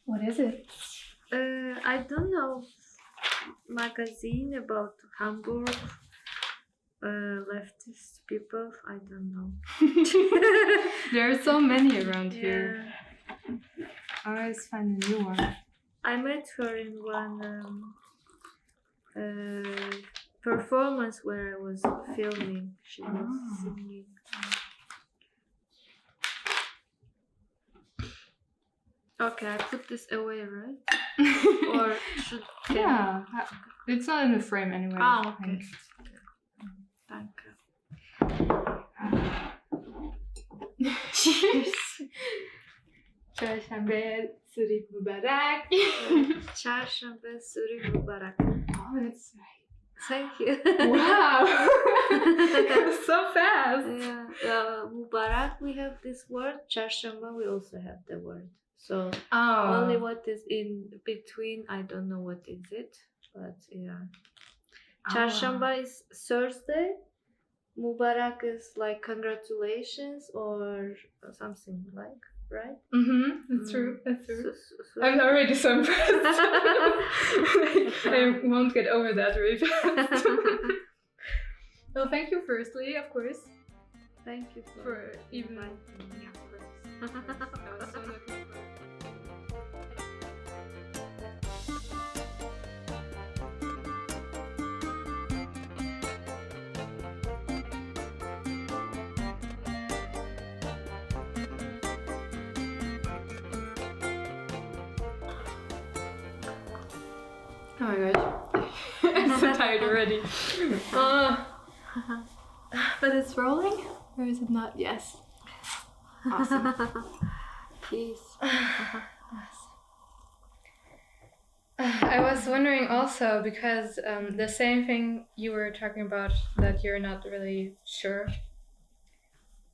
What is it? I don't know. Magazine about Hamburg. Leftist people. I don't know. There are so many around here. I always find a new one. I met her in one performance where I was filming. She was singing. Okay, I put this away, right? Or should Yeah, it's not in the frame anyway. Okay. Thank you. Cheers. Çarşamba Suri Mubarak. Çarşamba Suri Mubarak. Oh, that's right. Thank you. Wow. That was so fast. Yeah. Mubarak, we have this word. Çarşamba, we also have the word. So only what is in between, I don't know what is it, but yeah. Çarşamba is Thursday. Mubarak is like congratulations or something like, right? That's true. That's true. So I'm already so impressed. I won't get over that very fast. Well, thank you firstly, of course. Thank you for even inviting me. Yeah, of course. I was so looking forward. Oh my gosh, I'm so tired already. But it's rolling? Or is it not? Yes. Awesome. Peace. I was wondering also, because the same thing you were talking about, that you're not really sure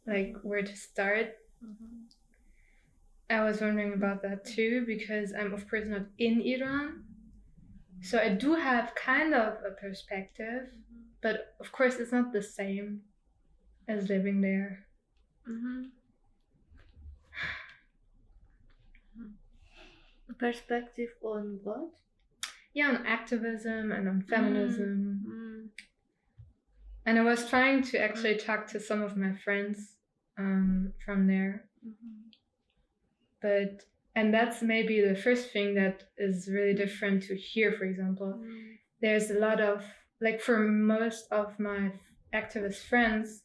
like where to start. I was wondering about that too, because I'm of course not in Iran. So I do have kind of a perspective, but of course it's not the same as living there. Perspective on what? Yeah, on activism and on feminism. And I was trying to actually talk to some of my friends from there. And that's maybe the first thing that is really different to here, for example. There's a lot of, like for most of my activist friends,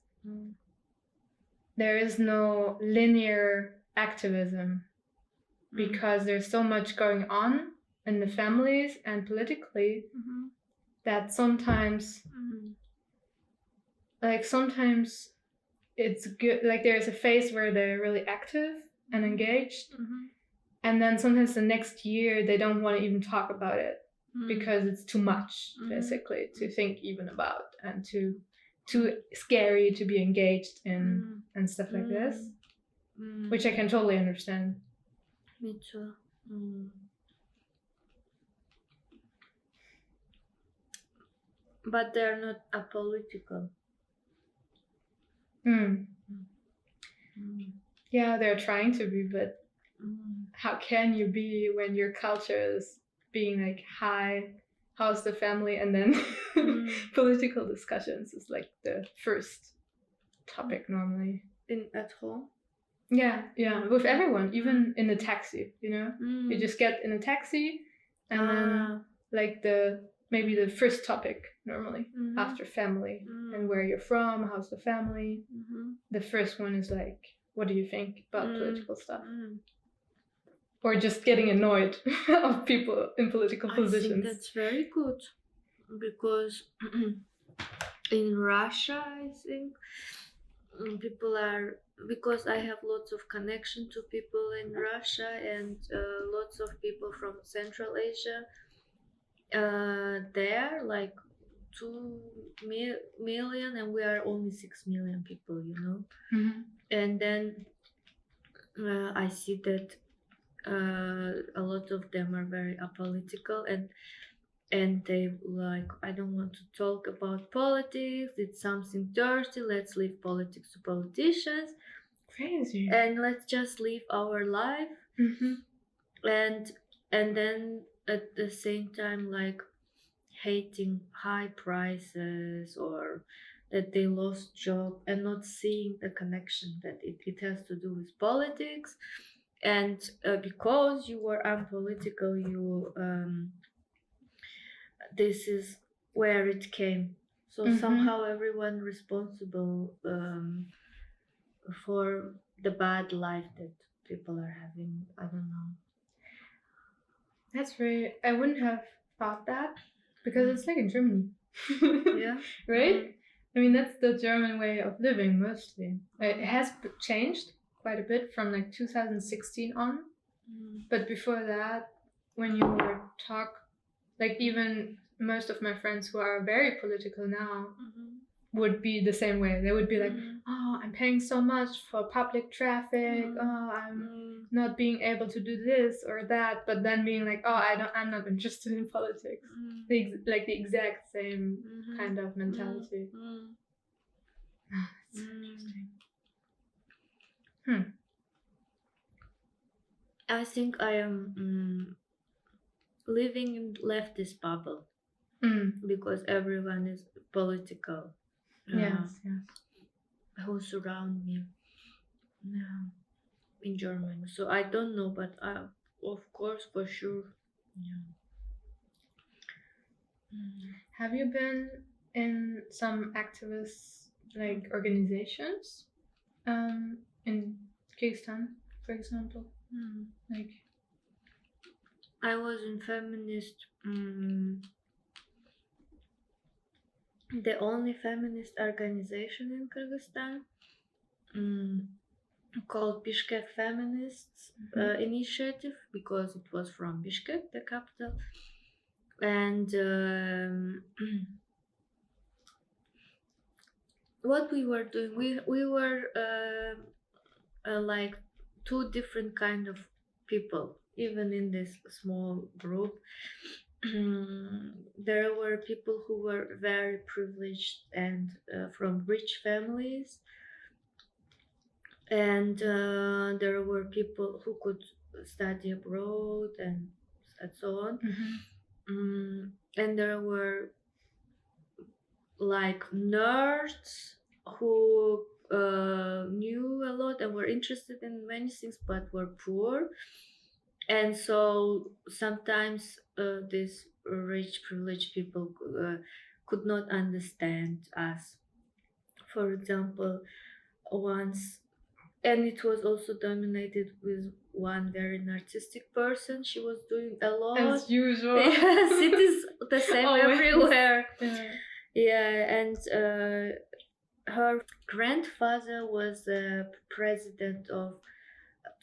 there is no linear activism because there's so much going on in the families and politically that sometimes it's good, like there's a phase where they're really active and engaged, and then sometimes the next year they don't want to even talk about it because it's too much basically to think even about, and too scary to be engaged in and stuff like this, which I can totally understand. Me too. But they're not apolitical. Yeah, they're trying to be, but how can you be when your culture is being like, hi, how's the family? And then political discussions is like the first topic normally. At home? Yeah, with everyone, even in the taxi, you know? You just get in a taxi and then like maybe the first topic normally after family and where you're from, how's the family. The first one is like, what do you think about political stuff? Or just getting annoyed of people in political positions. I think that's very good, because in Russia, I think people are, because I have lots of connection to people in Russia and lots of people from Central Asia. There, like 2 million, and we are only 6 million people, you know. And then I see that a lot of them are very apolitical, and they like, I don't want to talk about politics, it's something dirty, let's leave politics to politicians. crazy. And let's just live our life. Mm-hmm. And then at the same time, like hating high prices or that they lost job, and not seeing the connection that it has to do with politics. And because you were unpolitical, you this is where it came. So somehow everyone responsible for the bad life that people are having. I don't know. That's very. I wouldn't have thought that because it's like in Germany. Yeah. Right? I mean, that's the German way of living mostly. It has changed quite a bit from like 2016 on. But before that, when you were like even most of my friends who are very political now would be the same way. They would be like, oh, I'm paying so much for public traffic. Oh, I'm not being able to do this or that. But then being like, oh, I'm not interested in politics. Like the exact same kind of mentality. That's so interesting. I think I am living in leftist bubble because everyone is political. Yes. Who surround me in Germany. So I don't know, but of course, for sure. Have you been in some activist like organizations in Kirgistan, for example? Like I was in feminist. The only feminist organization in Kyrgyzstan called Bishkek Feminists Initiative, because it was from Bishkek, the capital. And what we were doing, we were like two different kind of people, even in this small group. There were people who were very privileged and from rich families, and there were people who could study abroad and so on. And there were like nerds who knew a lot and were interested in many things but were poor. And so sometimes these rich privileged people could not understand us. For example, once, and it was also dominated with one very narcissistic person. She was doing a lot. As usual. Yes, it is the same everywhere. And her grandfather was the president of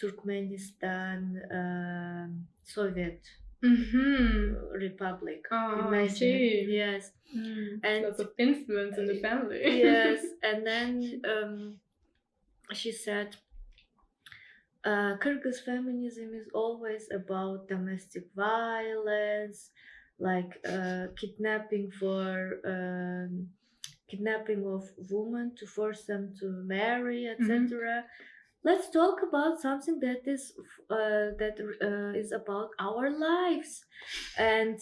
Turkmenistan Soviet Republic. Imagine. Yes. And lots of influence in the family. Yes. And then she said, Kyrgyz feminism is always about domestic violence, like kidnapping of women to force them to marry, etc. Let's talk about something that is about our lives, and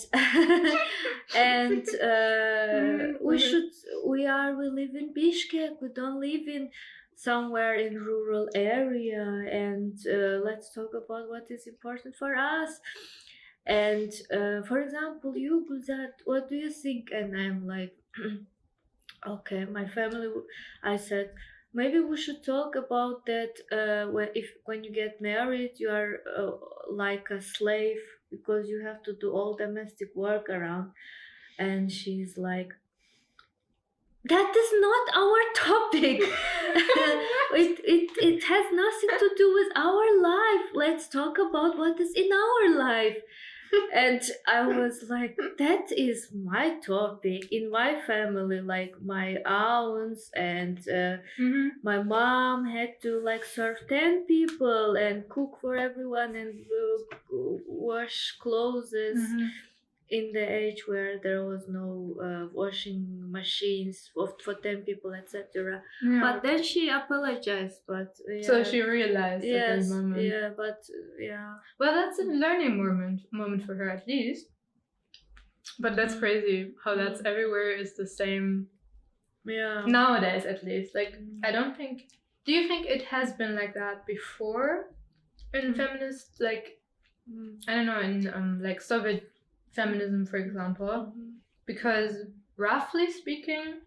we live in Bishkek. We don't live in somewhere in rural area, and let's talk about what is important for us. And for example, you, Gulzat, what do you think? And I'm like, okay, my family. I said, maybe we should talk about that when you get married, you are like a slave because you have to do all domestic work around. And she's like, that is not our topic. It has nothing to do with our life. Let's talk about what is in our life. And I was like, that is my topic in my family. Like my aunts and my mom had to like serve 10 people and cook for everyone and wash clothes. in the age where there was no washing machines for 10 people, etc. Yeah. But then she apologized, but So she realized at that moment. Yeah, but yeah. Well, that's a learning moment for her at least. But that's crazy how that's everywhere is the same. Yeah. Nowadays, at least. Like, I don't think. Do you think it has been like that before in feminist, like, I don't know, in like Soviet feminism, for example? Because roughly speaking,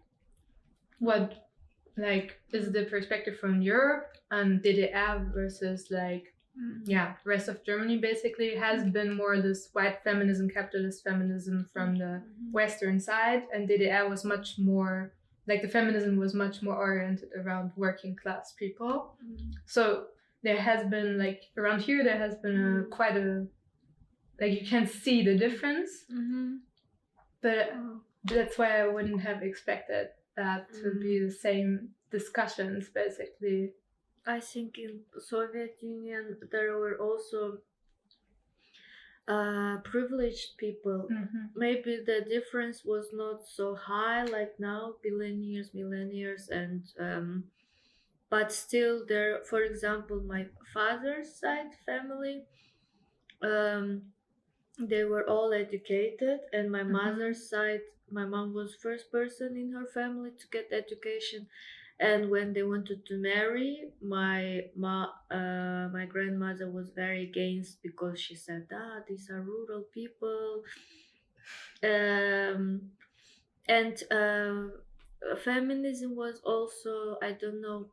what like is the perspective from Europe and DDR versus like rest of Germany basically has been more this white feminism, capitalist feminism from the Western side, and DDR was much more like the feminism was much more oriented around working class people. So there has been like around here there has been quite a like you can see the difference, but that's why I wouldn't have expected that to be the same discussions basically. I think in Soviet Union there were also privileged people. Maybe the difference was not so high like now, billionaires, millionaires, and but still there. For example, my father's side family, they were all educated, and my mother's side, my mom was first person in her family to get education. And when they wanted to marry, my grandmother was very against, because she said, these are rural people. And feminism was also, I don't know,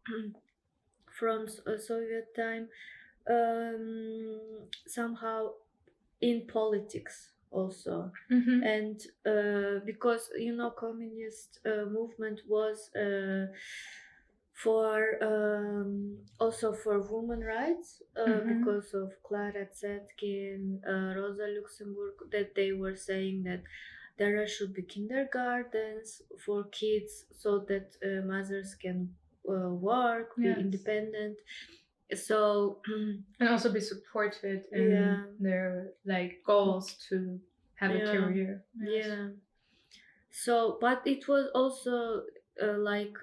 from Soviet time, somehow in politics also. And because communist movement was for also for women rights, because of Clara Zetkin, Rosa Luxemburg, that they were saying that there should be kindergartens for kids so that mothers can work, be independent. So and also be supported in their like goals to have a career. So, but it was also like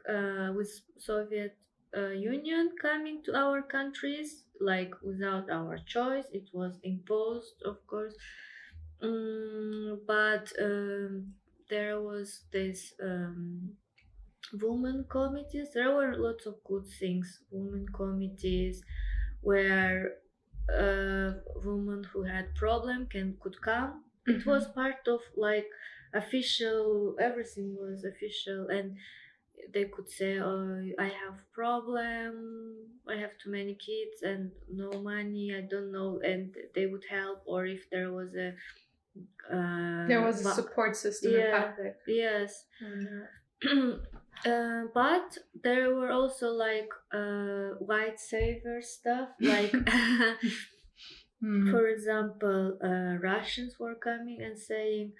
with Soviet Union coming to our countries, like without our choice, it was imposed, of course. But there was this women committees. There were lots of good things. Women committees where women who had problem could come. It was part of like official. Everything was official, and they could say, "Oh, I have problem. I have too many kids and no money. I don't know," and they would help. Or if there was a support system in public. Yes. But there were also like white savior stuff, like for example, Russians were coming and saying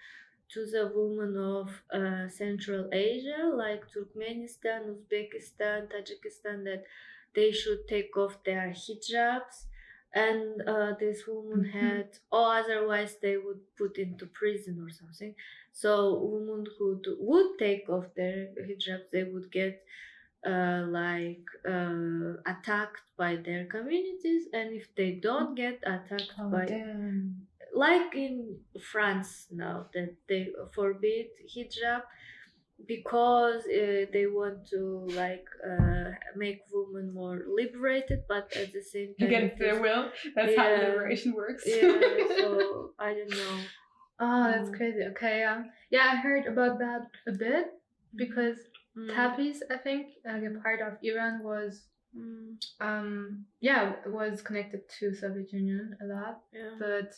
to the women of Central Asia, like Turkmenistan, Uzbekistan, Tajikistan, that they should take off their hijabs, and this woman had, or otherwise they would put into prison or something. So women who would take off their hijabs, they would get attacked by their communities, and if they don't get attacked like in France now, that they forbid hijab because they want to make women more liberated, but at the same time against their will. That's how liberation works. So I don't know. Oh, that's crazy. Okay, I heard about that a bit because Tapiz, I think, a part of Iran was was connected to Soviet Union a lot, but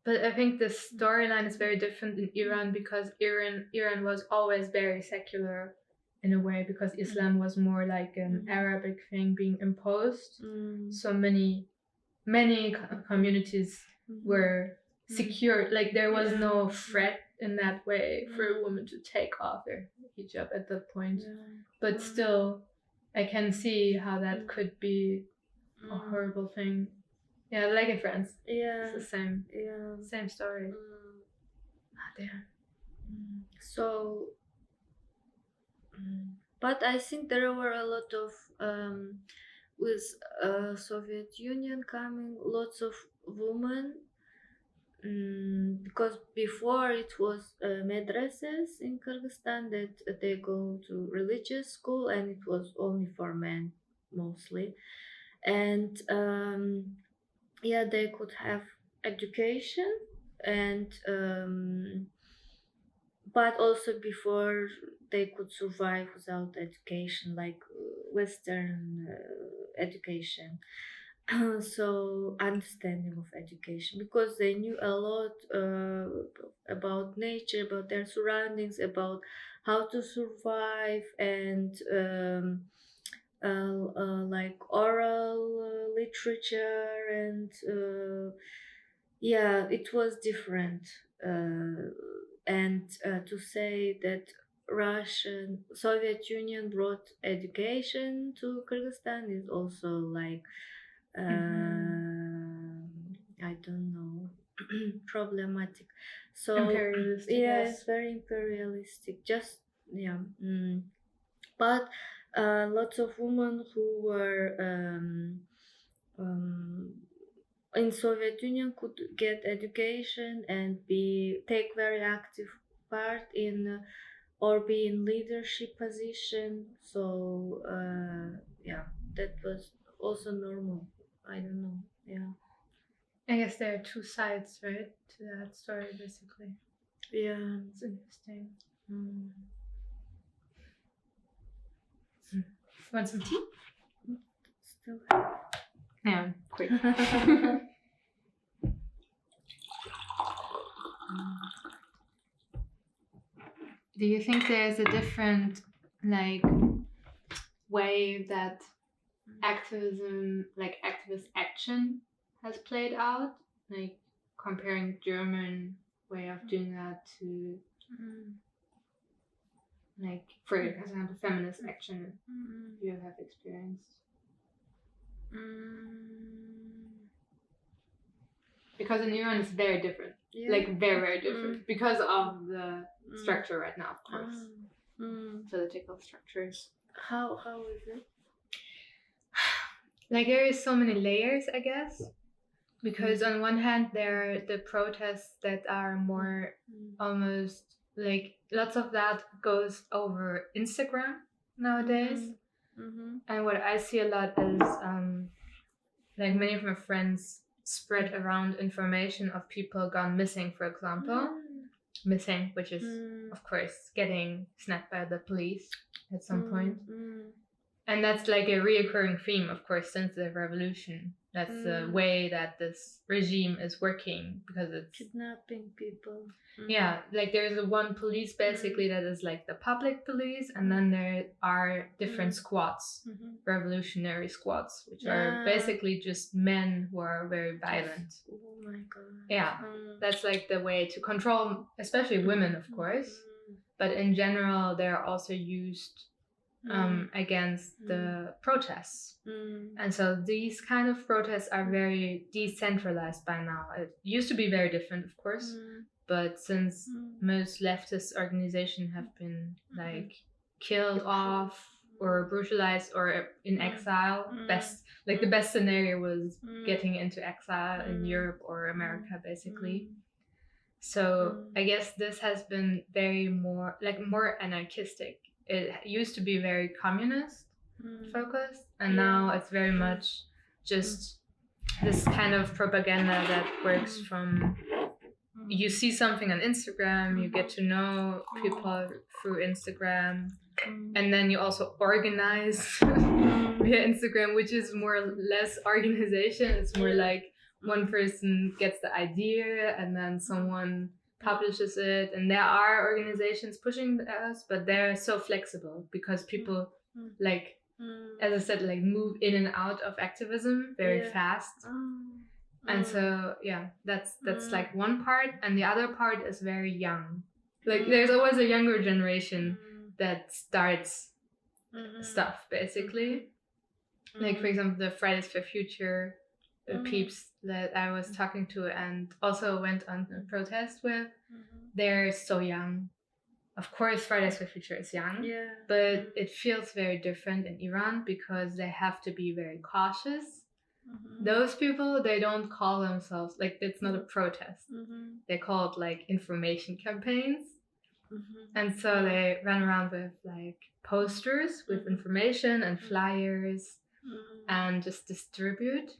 I think the storyline is very different in Iran because Iran was always very secular in a way, because Islam was more like an Arabic thing being imposed. So many communities were secure, like there was no threat in that way for a woman to take off their hijab at that point. But still, I can see how that could be a horrible thing. Yeah, like in France. It's the same story. Damn. So, but I think there were a lot of with Soviet Union coming, lots of women. Because before it was madrasas in Kyrgyzstan that they go to religious school, and it was only for men mostly, and they could have education, and but also before they could survive without education, like Western education. So understanding of education, because they knew a lot about nature, about their surroundings, about how to survive, and like oral literature, and it was different. And to say that Soviet Union brought education to Kyrgyzstan is also like I don't know, problematic. So imperialistic. it's very imperialistic. Just but lots of women who were in Soviet Union could get education and take very active part in or be in leadership position. So that was also normal. I don't know. Yeah. I guess there are two sides, right, to that story, basically. Yeah. It's interesting. Want some tea? Still. Yeah, quick. Do you think there's a different, like, way that activism, like activist action, has played out? Like, comparing German way of doing that to, like, for example, feminist action you have experienced? Because in Iran it's very different. Like, very, very different. Because of the structure right now, of course. Political structures. How is it? Like, there is so many layers, I guess. Because on one hand, there are the protests that are more almost like, lots of that goes over Instagram nowadays. And what I see a lot is like many of my friends spread around information of people gone missing, for example. Missing, which is of course getting snapped by the police at some point. And that's like a reoccurring theme, of course, since the revolution. That's the way that this regime is working, because it's kidnapping people. Yeah, like there's one police basically that is like the public police, and then there are different squads, revolutionary squads, which are basically just men who are very violent. Oh my god. Yeah, that's like the way to control, especially women, of course. But in general, they're also used against the protests. And so these kind of protests are very decentralized by now. It used to be very different, of course, but since most leftist organizations have been like killed off or brutalized or in exile, the best scenario was getting into exile in Europe or America, basically. So I guess this has been very more anarchistic. It used to be very communist focused, and now it's very much just this kind of propaganda that works from, you see something on Instagram, you get to know people through Instagram, and then you also organize via Instagram, which is more or less organization. It's more like one person gets the idea and then someone publishes it, and there are organizations pushing us, but they're so flexible because people like, as I said, like move in and out of activism very fast. And so that's like one part, and the other part is very young. Like there's always a younger generation that starts stuff, basically. Like, for example, the Fridays for Future peeps that I was talking to and also went on a protest with, they're so young. Of course, Fridays for Future is young, but it feels very different in Iran because they have to be very cautious. Those people, they don't call themselves, like, it's not a protest. They call it like information campaigns. And so they run around with like posters with information and flyers and just distribute,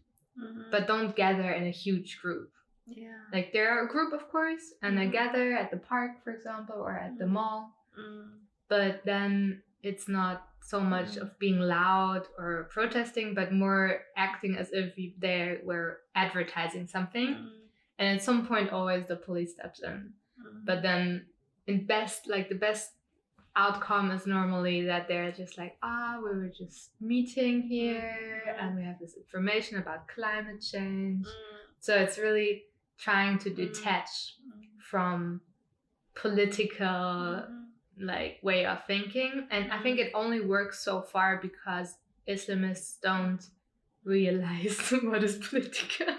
but don't gather in a huge group. Like they're a group, of course, and they gather at the park, for example, or at the mall. But then it's not so much of being loud or protesting, but more acting as if they were advertising something. And at some point, always the police steps in. But then, the best outcome is normally that they're just like, we were just meeting here, and we have this information about climate change. So it's really trying to detach from political like way of thinking, and I think it only works so far because Islamists don't realize what is political.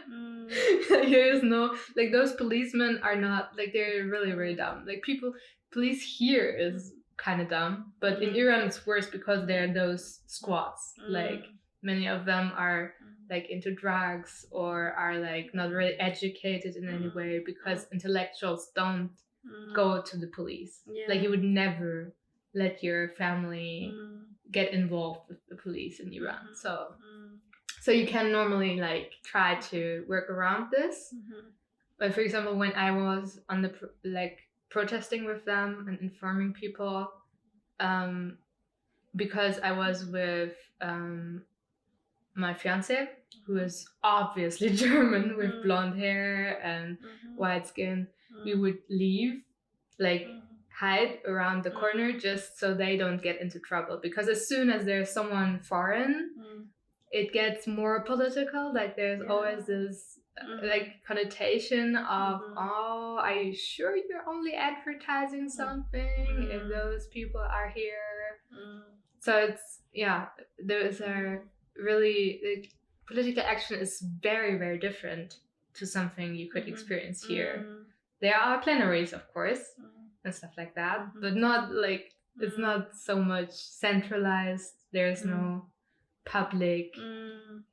There's no, like, those policemen are not, like, they're really, really dumb. Like, police here is kind of dumb, but in Iran it's worse because there are those squads. Like, many of them are like into drugs or are like not really educated in any way because intellectuals don't go to the police. Like, you would never let your family get involved with the police in Iran. So you can normally like try to work around this. But for example, when I was on the protesting with them and informing people, because I was with my fiance, who is obviously German with blonde hair and white skin, we would leave, like hide around the corner just so they don't get into trouble. Because as soon as there's someone foreign, it gets more political. Like there's always this like connotation of, are you sure you're only advertising something if those people are here? So it's, those are really, like, political action is very, very different to something you could experience here. There are plenaries, of course, and stuff like that, but not like, it's not so much centralized. There's no public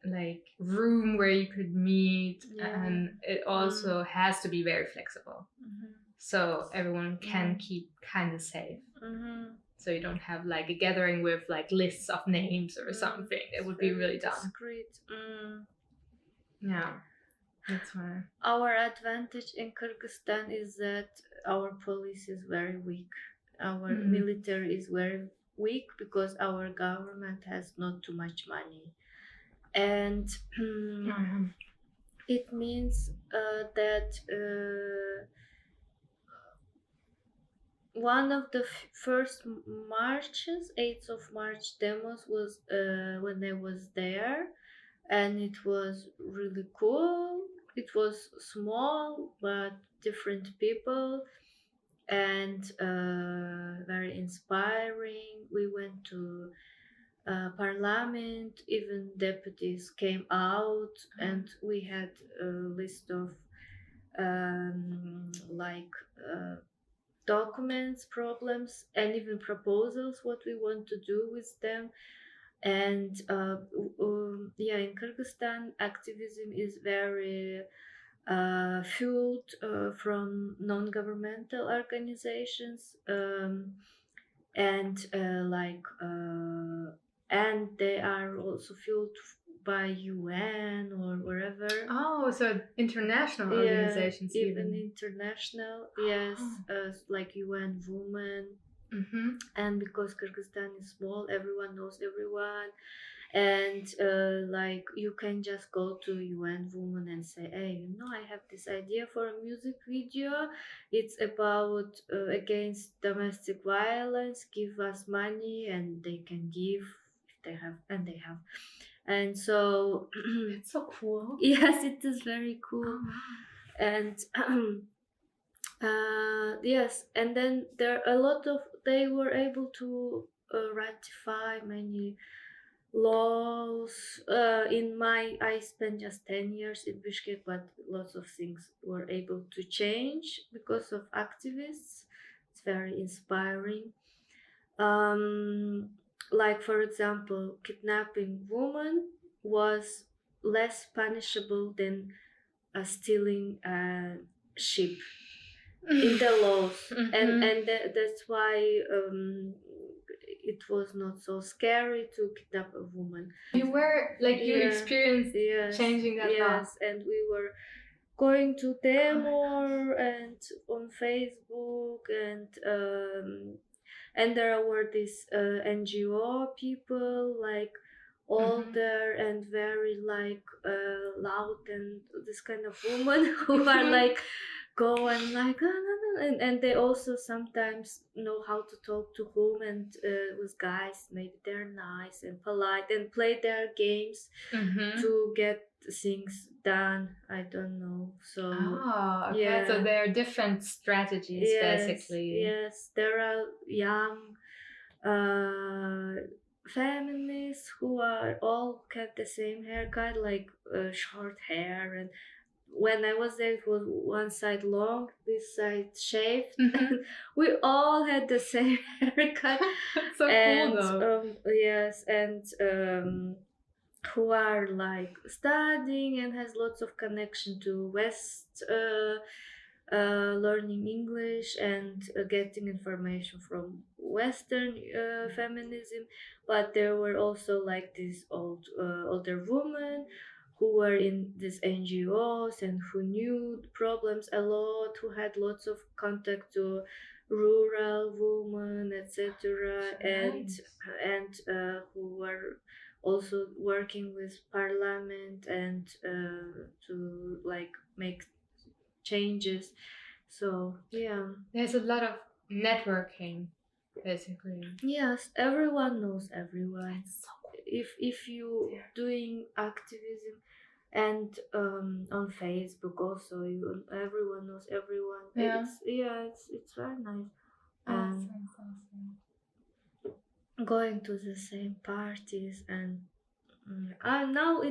like room where you could meet, and it also has to be very flexible, so everyone can keep kind of safe. So you don't have like a gathering with like lists of names or something. It would be really dumb. Discreet. Yeah, that's why. Our advantage in Kyrgyzstan is that our police is very weak. Our military is very weak because our government has not too much money, and it means that one of the first marches, 8th of March demos, was when I was there, and it was really cool. It was small but different people, and very inspiring. We went to parliament, even deputies came out, and we had a list of documents, problems, and even proposals, what we want to do with them. And in Kyrgyzstan, activism is very fueled from non-governmental organizations, and they are also fueled by UN or wherever. Oh, so international organizations, even international, yes, like UN Women. And because Kyrgyzstan is small, everyone knows everyone, and like you can just go to UN Woman and say, hey, I have this idea for a music video. It's about against domestic violence. Give us money, and they can give if they have, and they have. And so it's so cool. Yes, it is very cool. And yes, and then there are a lot of, they were able to ratify many laws. I spent just 10 years in Bishkek, but lots of things were able to change because of activists. It's very inspiring. Like, for example, kidnapping women was less punishable than stealing a sheep in the laws, and that's why it was not so scary to kidnap a woman. You were like you experienced changing that law. Yes, and we were going to demo and on Facebook, and there were these NGO people, like older and very like loud, and this kind of woman who are like go and like and they also sometimes know how to talk to whom, and with guys maybe they're nice and polite and play their games to get things done. I don't know. So okay. Yeah. So there are different strategies, basically. Yes, there are young feminists who are all kept the same haircut, like short hair, and when I was there, it was one side long, this side shaved. We all had the same haircut. So and, cool, though. Yes, and who are like studying and has lots of connection to West, learning English and getting information from Western feminism. But there were also like these older women who were in these NGOs and who knew problems a lot, who had lots of contact to rural women, etc., and who were also working with parliament and to like make changes. So yeah, there's a lot of networking, basically. Yes, everyone knows everyone. So cool. If you doing activism and on Facebook also, everyone knows everyone. Yeah. It's very nice. Awesome. Going to the same parties, and now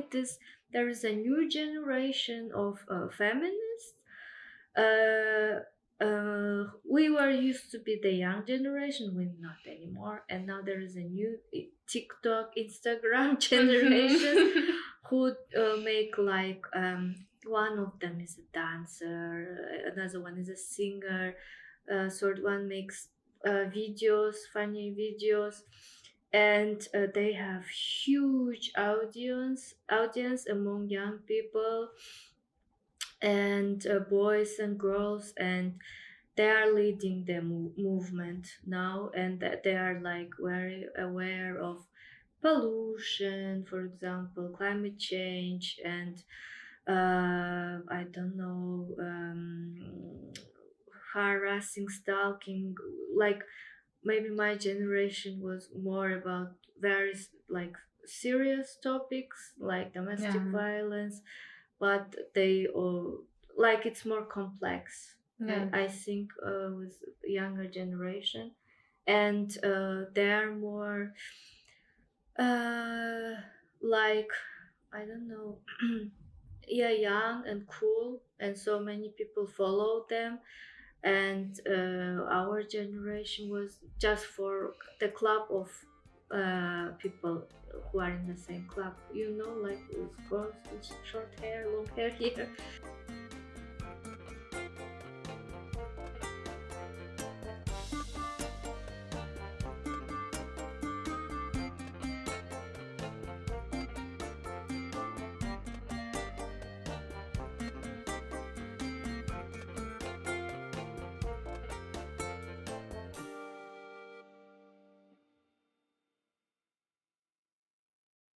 there is a new generation of feminists. We were used to be the young generation, we're not anymore, and now there is a new TikTok, Instagram generation who make like one of them is a dancer, another one is a singer, third one makes videos, funny videos, and they have huge audience among young people and boys and girls, and they are leading the movement now, and that they are like very aware of pollution, for example, climate change, and I don't know, harassing, stalking. Like maybe my generation was more about very like serious topics like domestic violence, but they all like it's more complex. I think with younger generation, and they are more like, I don't know, young and cool, and so many people follow them. And our generation was just for the club of people who are in the same club, like with girls with short hair, long hair here.